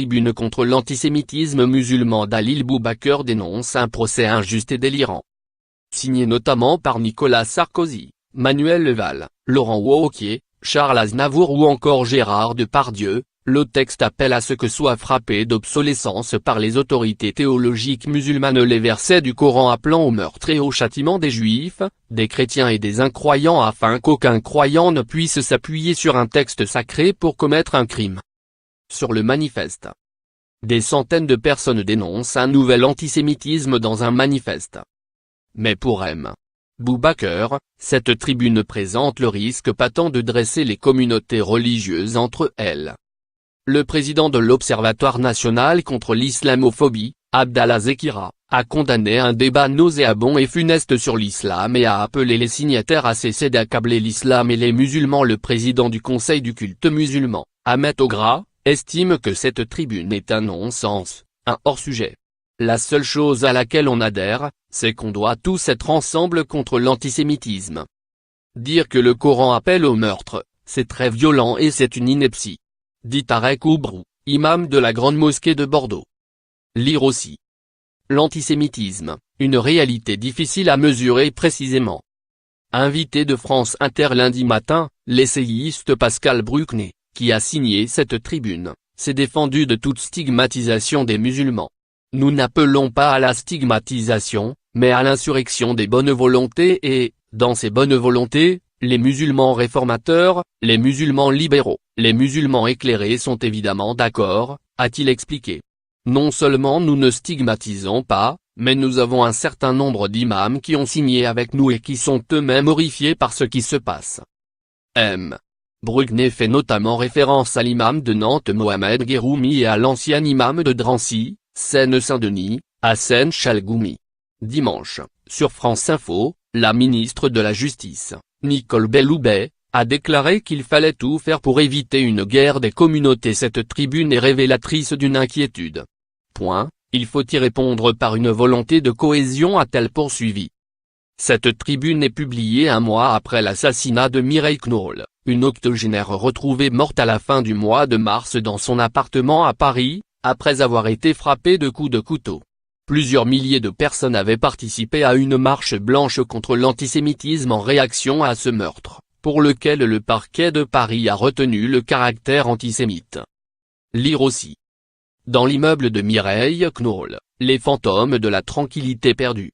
tribune contre l'antisémitisme musulman Dalil Boubaker dénonce un procès injuste et délirant. Signé notamment par Nicolas Sarkozy, Manuel Leval, Laurent Wauquiez, Charles Aznavour ou encore Gérard Depardieu, le texte appelle à ce que soient frappés d'obsolescence par les autorités théologiques musulmanes les versets du Coran appelant au meurtre et au châtiment des Juifs, des chrétiens et des incroyants afin qu'aucun croyant ne puisse s'appuyer sur un texte sacré pour commettre un crime. Sur le manifeste. Des centaines de personnes dénoncent un nouvel antisémitisme dans un manifeste. Mais pour M. Boubaker, cette tribune présente le risque patent de dresser les communautés religieuses entre elles. Le président de l'Observatoire national contre l'islamophobie, Abdallah Zekira, a condamné un débat nauséabond et funeste sur l'islam et a appelé les signataires à cesser d'accabler l'islam et les musulmans. Le président du Conseil du culte musulman, Ahmed Ogra, estime que cette tribune est un non-sens, un hors-sujet. La seule chose à laquelle on adhère, c'est qu'on doit tous être ensemble contre l'antisémitisme. Dire que le Coran appelle au meurtre, c'est très violent et c'est une ineptie. Dit Tarek Oubrou, imam de la Grande Mosquée de Bordeaux. Lire aussi. L'antisémitisme, une réalité difficile à mesurer précisément. Invité de France Inter lundi matin, l'essayiste Pascal Bruckner, qui a signé cette tribune, s'est défendu de toute stigmatisation des musulmans. Nous n'appelons pas à la stigmatisation, mais à l'insurrection des bonnes volontés et, dans ces bonnes volontés, les musulmans réformateurs, les musulmans libéraux, les musulmans éclairés sont évidemment d'accord, a-t-il expliqué. Non seulement nous ne stigmatisons pas, mais nous avons un certain nombre d'imams qui ont signé avec nous et qui sont eux-mêmes horrifiés par ce qui se passe. M. Bruckner fait notamment référence à l'imam de Nantes Mohamed Guéroumi et à l'ancien imam de Drancy, Seine-Saint-Denis, Hassen Chalgoumi. Dimanche, sur France Info, la ministre de la Justice, Nicole Belloubet, a déclaré qu'il fallait tout faire pour éviter une guerre des communautés. Cette tribune est révélatrice d'une inquiétude. Il faut y répondre par une volonté de cohésion, a-t-elle poursuivi. Cette tribune est publiée un mois après l'assassinat de Mireille Knoll, une octogénaire retrouvée morte à la fin du mois de mars dans son appartement à Paris, après avoir été frappée de coups de couteau. Plusieurs milliers de personnes avaient participé à une marche blanche contre l'antisémitisme en réaction à ce meurtre, pour lequel le parquet de Paris a retenu le caractère antisémite. Lire aussi. Dans l'immeuble de Mireille Knoll, les fantômes de la tranquillité perdue.